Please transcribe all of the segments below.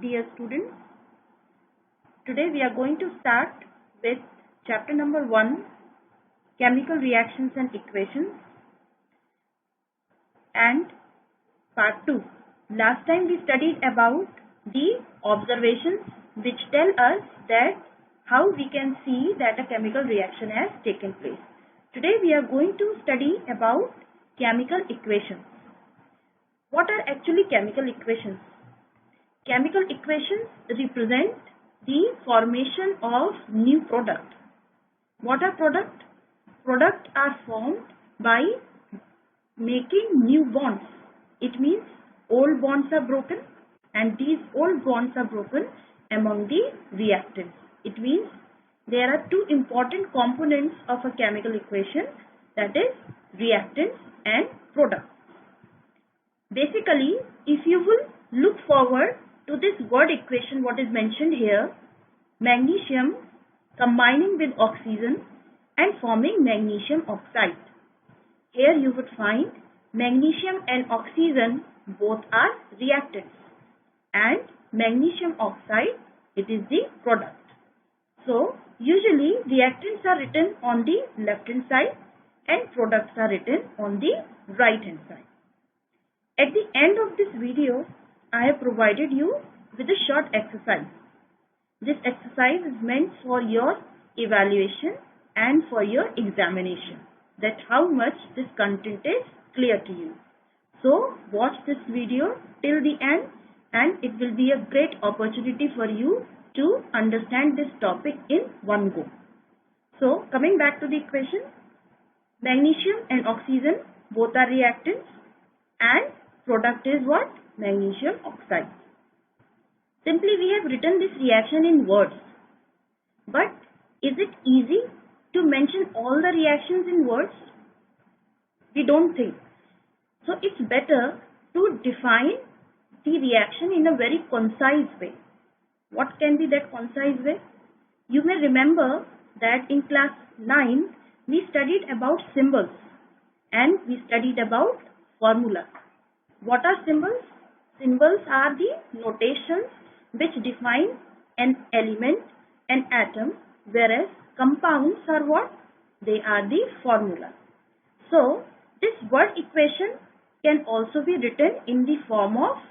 Dear students, today we are going to start with chapter number 1, Chemical Reactions and Equations, and part 2. Last time we studied about the observations which tell us that how we can see that a chemical reaction has taken place. Today we are going to study about chemical equations. What are actually chemical equations? Chemical equations represent the formation of new product. What are product? Products are formed by making new bonds. It means old bonds are broken, and these old bonds are broken among the reactants. It means there are two important components of a chemical equation, that is reactants and products. Basically, if you will look forward to this word equation, what is mentioned here, magnesium combining with oxygen and forming magnesium oxide. Here you would find magnesium and oxygen both are reactants, and magnesium oxide, it is the product. So usually reactants are written on the left hand side and products are written on the right hand side. At the end of this video, I have provided you with a short exercise. This exercise is meant for your evaluation and for your examination, that how much this content is clear to you. So watch this video till the end, and it will be a great opportunity for you to understand this topic in one go. So coming back to the equation, magnesium and oxygen both are reactants, and product is what? Magnesium oxide. Simply we have written this reaction in words. But is it easy to mention all the reactions in words? We don't think. So it's better to define the reaction in a very concise way. What can be that concise way? You may remember that in class 9 we studied about symbols and we studied about formula. What are symbols? Symbols are the notations which define an element, an atom, whereas compounds are what? They are the formula. So this word equation can also be written in the form of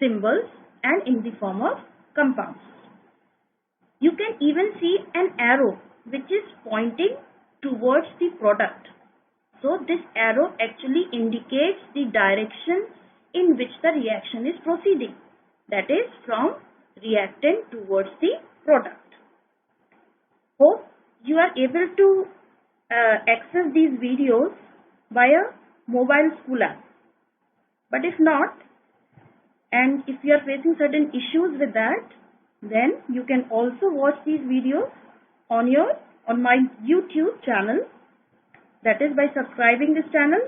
symbols and in the form of compounds. You can even see an arrow which is pointing towards the product. So this arrow actually indicates the direction in which the reaction is proceeding. That is from reactant towards the product. Hope you are able to access these videos via mobile school app. But if not, and if you are facing certain issues with that, then you can also watch these videos on my YouTube channel. That is by subscribing this channel,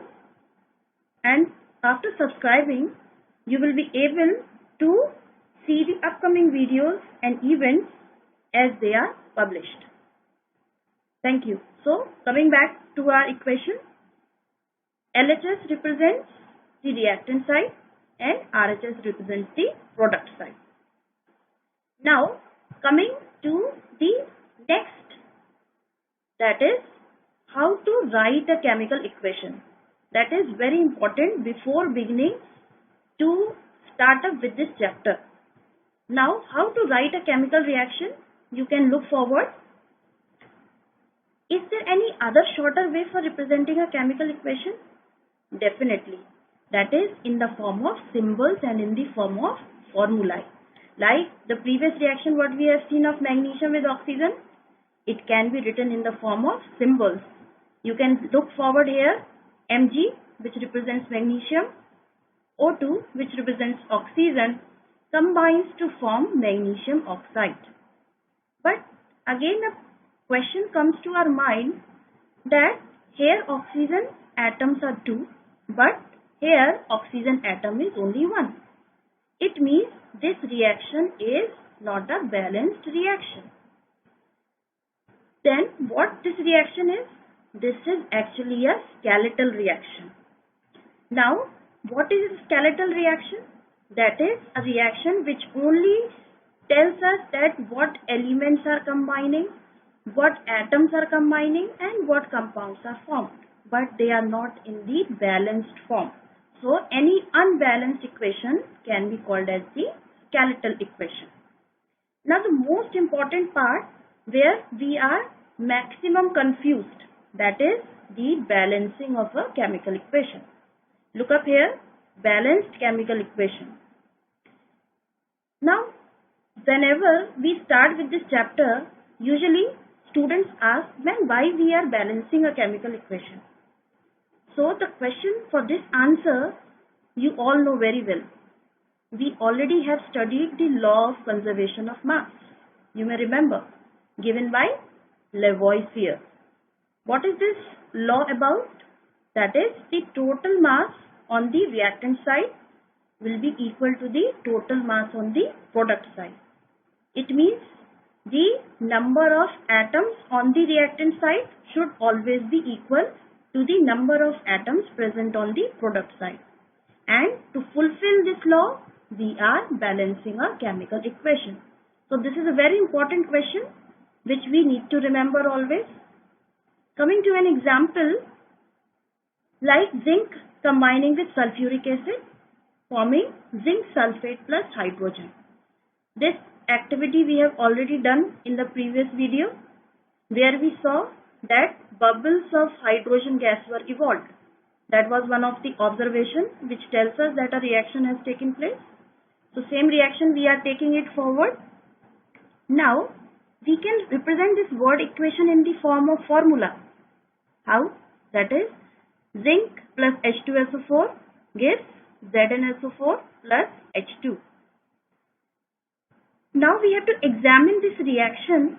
and after subscribing you will be able to see the upcoming videos and events as they are published. Thank you. So coming back to our equation, LHS represents the reactant side and RHS represents the product side. Now coming to the next, that is how to write a chemical equation. That is very important before beginning to start up with this chapter. Now how to write a chemical reaction? You can look forward. Is there any other shorter way for representing a chemical equation? Definitely. That is in the form of symbols and in the form of formulae. Like the previous reaction what we have seen of magnesium with oxygen, it can be written in the form of symbols. You can look forward here, Mg which represents magnesium, O2 which represents oxygen, combines to form magnesium oxide. But again a question comes to our mind that here oxygen atoms are 2, but here oxygen atom is only 1. It means this reaction is not a balanced reaction. Then what this reaction is? This is actually a skeletal reaction. Now what is a skeletal reaction? That is a reaction which only tells us that what elements are combining, what atoms are combining, and what compounds are formed, but they are not in the balanced form. So any unbalanced equation can be called as the skeletal equation. Now the most important part where we are maximum confused, that is the balancing of a chemical equation. Look up here, balanced chemical equation. Now whenever we start with this chapter, usually students ask, "Ma'am, why we are balancing a chemical equation?" So the question for this answer you all know very well. We already have studied the law of conservation of mass. You may remember, given by Lavoisier. What is this law about? That is, the total mass on the reactant side will be equal to the total mass on the product side. It means the number of atoms on the reactant side should always be equal to the number of atoms present on the product side. And to fulfill this law, we are balancing a chemical equation. So this is a very important question which we need to remember always. Coming to an example, like zinc combining with sulfuric acid, forming zinc sulfate plus hydrogen. This activity we have already done in the previous video, where we saw that bubbles of hydrogen gas were evolved. That was one of the observations which tells us that a reaction has taken place. So same reaction we are taking it forward. Now we can represent this word equation in the form of formula. How? That is, zinc plus H2SO4 gives ZnSO4 plus H2. Now we have to examine this reaction,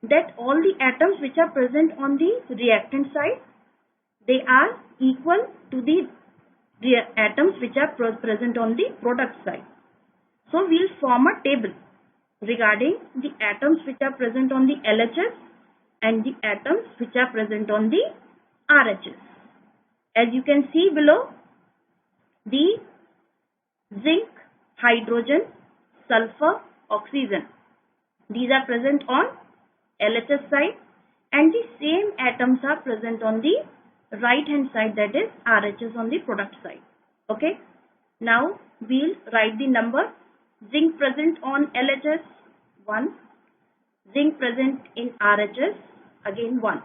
that all the atoms which are present on the reactant side, they are equal to the atoms which are present on the product side. So we will form a table regarding the atoms which are present on the LHS and the atoms which are present on the RHS. As you can see below, the zinc, hydrogen, sulfur, oxygen, these are present on LHS side, and the same atoms are present on the right hand side, that is RHS on the product side. Okay. Now we'll write the number. Zinc present on LHS 1, zinc present in RHS again 1,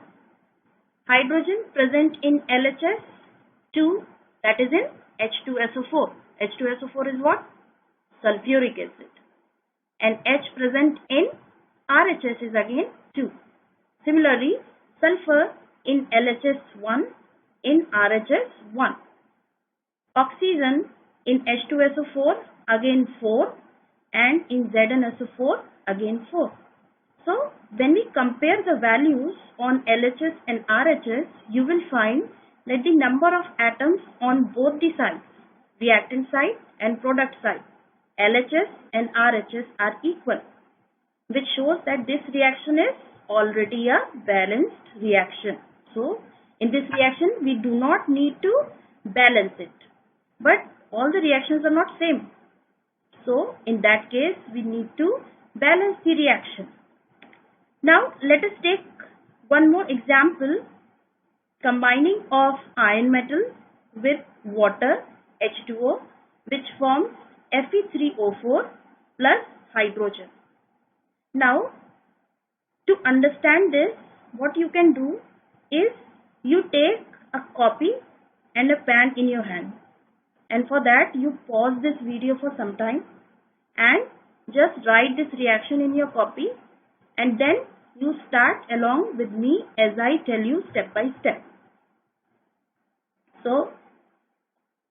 hydrogen present in LHS 2, that is in H2SO4. H2SO4 is what? Sulfuric acid. And H present in RHS is again 2. Similarly, sulfur in LHS 1, in RHS 1. Oxygen in H2SO4 again 4, and in ZnSO4 again 4. So when we compare the values on LHS and RHS, you will find that the number of atoms on both the sides, reactant side and product side, LHS and RHS are equal, which shows that this reaction is already a balanced reaction. So in this reaction we do not need to balance it, but all the reactions are not same. So in that case we need to balance the reaction. Now let us take one more example, combining of iron metal with water H2O, which forms Fe3O4 plus hydrogen. Now to understand this, what you can do is you take a copy and a pen in your hand, and for that you pause this video for some time and just write this reaction in your copy, and then you start along with me as I tell you step by step. So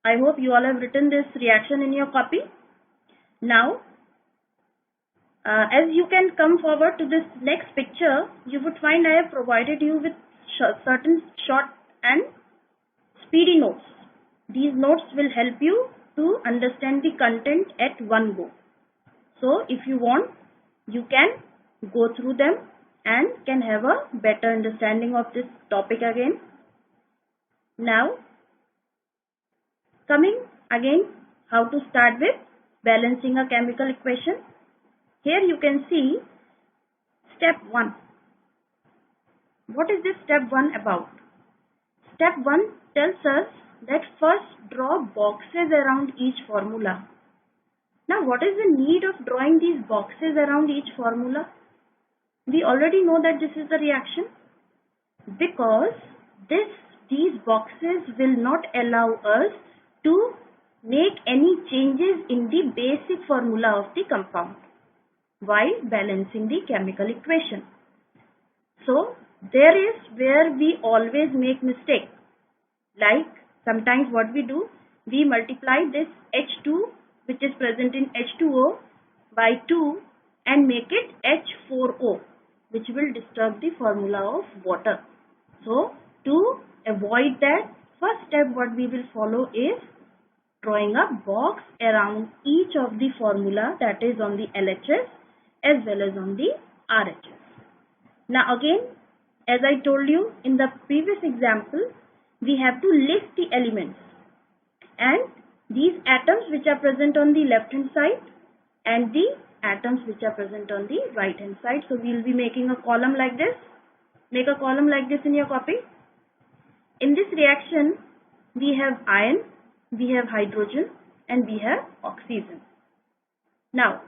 I hope you all have written this reaction in your copy. Now as you can come forward to this next picture, you would find I have provided you with certain short and speedy notes. These notes will help you to understand the content at one go. So if you want, you can go through them and can have a better understanding of this topic again. Now coming again, how to start with balancing a chemical equation. Here you can see step 1. What is this step 1 about? Step 1 tells us that first draw boxes around each formula. Now what is the need of drawing these boxes around each formula? We already know that this is the reaction, because these boxes will not allow us to make any changes in the basic formula of the compound while balancing the chemical equation. So there is where we always make mistake. Like sometimes what we do, we multiply this H2 which is present in H2O by 2 and make it H4O, which will disturb the formula of water. So to avoid that, first step what we will follow is drawing a box around each of the formula, that is on the LHS as well as on the RHS. Now again, as I told you in the previous example, we have to list the elements, and these atoms which are present on the left hand side and the atoms which are present on the right hand side. So we will be making a column like this. Make a column like this in your copy. In this reaction, we have iron, we have hydrogen, and we have oxygen. Now,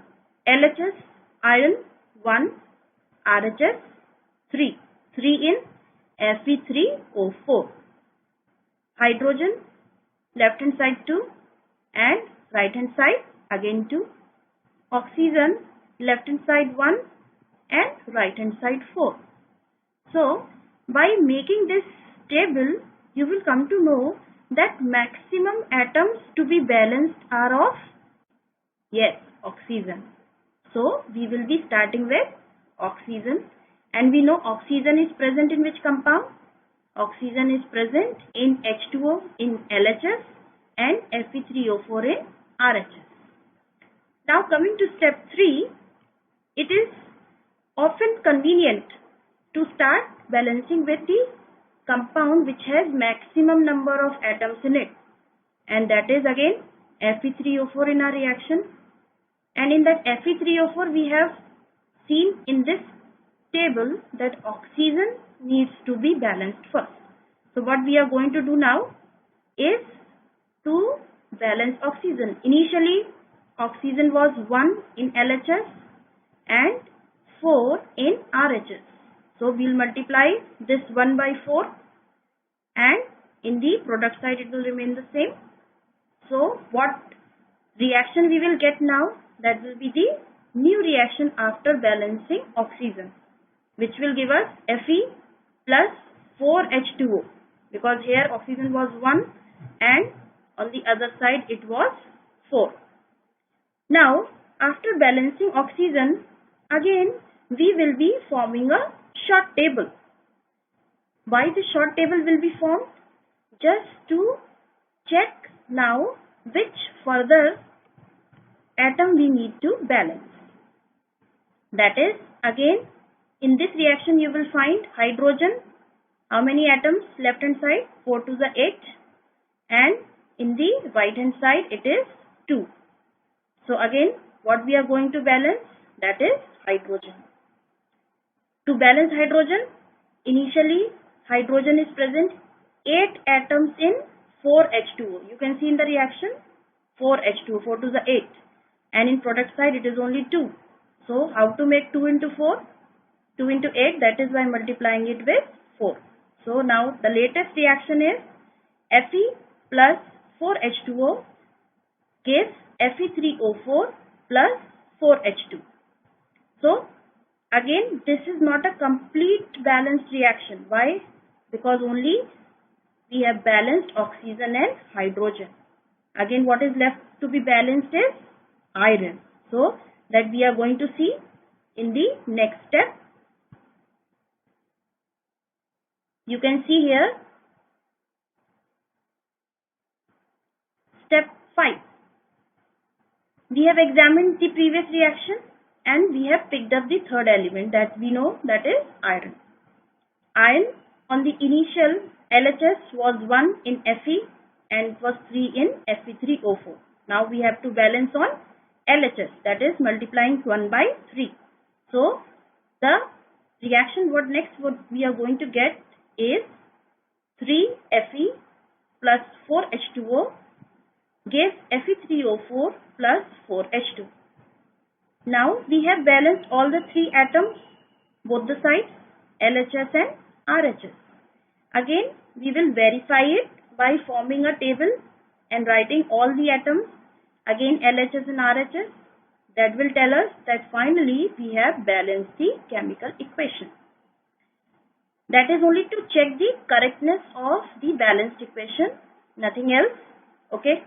LHS, iron 1, RHS 3 in Fe3O4. Hydrogen, left hand side 2 and right hand side again 2. Oxygen, left hand side 1 and right hand side 4. So by making this table, you will come to know that maximum atoms to be balanced are of, yes, oxygen. So we will be starting with oxygen, and we know oxygen is present in which compound? Oxygen is present in H2O in LHS and Fe3O4 in RHS. Now coming to step 3, it is often convenient to start balancing with the compound which has maximum number of atoms in it, and that is again Fe3O4 in our reaction. And in that Fe3O4 we have seen in this table that oxygen needs to be balanced first. So what we are going to do now is to balance oxygen. Initially oxygen was 1 in LHS and 4 in RHS. So we will multiply this 1 by 4, and in the product side it will remain the same. So what reaction we will get now? That will be the new reaction after balancing oxygen, which will give us Fe plus 4H2O, because here oxygen was 1 and on the other side it was 4. Now after balancing oxygen, again we will be forming a short table. Why the short table will be formed? Just to check now which further atom we need to balance. That is, again in this reaction you will find hydrogen. How many atoms? Left hand side 4 to the 8, and in the right hand side it is 2. So again what we are going to balance? That is hydrogen. To balance hydrogen, initially hydrogen is present 8 atoms in 4H2O. You can see in the reaction 4H2O, 4 to the 8, and in product side it is only 2. So how to make 2 into 4? 2 into 8, that is by multiplying it with 4. So now the latest reaction is Fe plus 4H2O gives Fe3O4 plus 4H2. So again this is not a complete balanced reaction. Why? Because only we have balanced oxygen and hydrogen. Again what is left to be balanced is iron. So that we are going to see in the next step. You can see here step 5. We have examined the previous reaction and we have picked up the third element that we know, that is iron. Iron on the initial LHS was 1 in Fe and was 3 in Fe3O4. Now we have to balance on LHS, that is multiplying 1 by 3. So the reaction what we are going to get is 3Fe plus 4H2O gives Fe3O4 plus 4H2. Now we have balanced all the 3 atoms, both the sides, LHS and RHS. Again, we will verify it by forming a table and writing all the atoms, again LHS and RHS. That will tell us that finally we have balanced the chemical equation. That is only to check the correctness of the balanced equation, nothing else. Okay.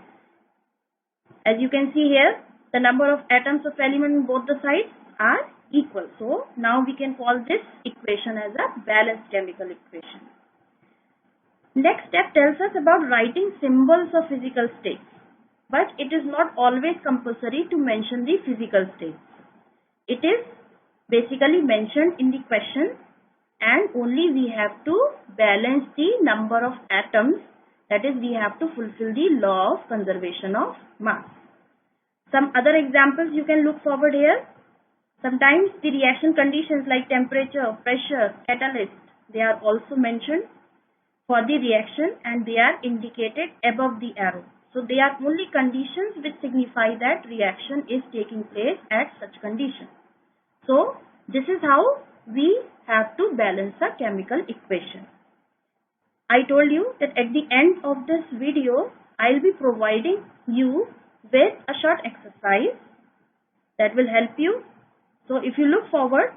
As you can see here, the number of atoms of element in both the sides are equal. So now we can call this equation as a balanced chemical equation. Next step tells us about writing symbols of physical states. But it is not always compulsory to mention the physical states. It is basically mentioned in the question, and only we have to balance the number of atoms, that is we have to fulfill the law of conservation of mass. Some other examples you can look forward here. Sometimes the reaction conditions like temperature, pressure, catalyst, they are also mentioned for the reaction and they are indicated above the arrow. So they are only conditions which signify that reaction is taking place at such condition. So this is how we have to balance a chemical equation. I told you that at the end of this video, I will be providing you with a short exercise that will help you. So if you look forward,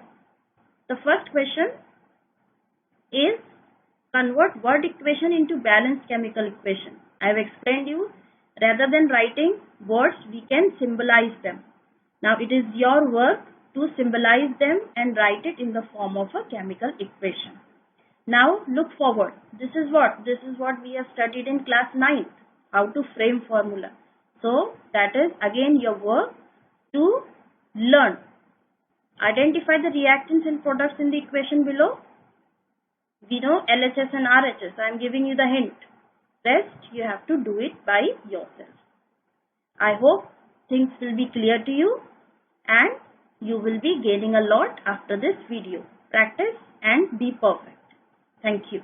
the first question is convert word equation into balanced chemical equation. I have explained you, rather than writing words, we can symbolize them. Now it is your work to symbolize them and write it in the form of a chemical equation. Now look forward. This is what we have studied in class 9th, how to frame formula. So that is again your work to learn. Identify the reactants and products in the equation below. We know LHS and RHS. I am giving you the hint. Rest you have to do it by yourself. I hope things will be clear to you and you will be gaining a lot after this video. Practice and be perfect. Thank you.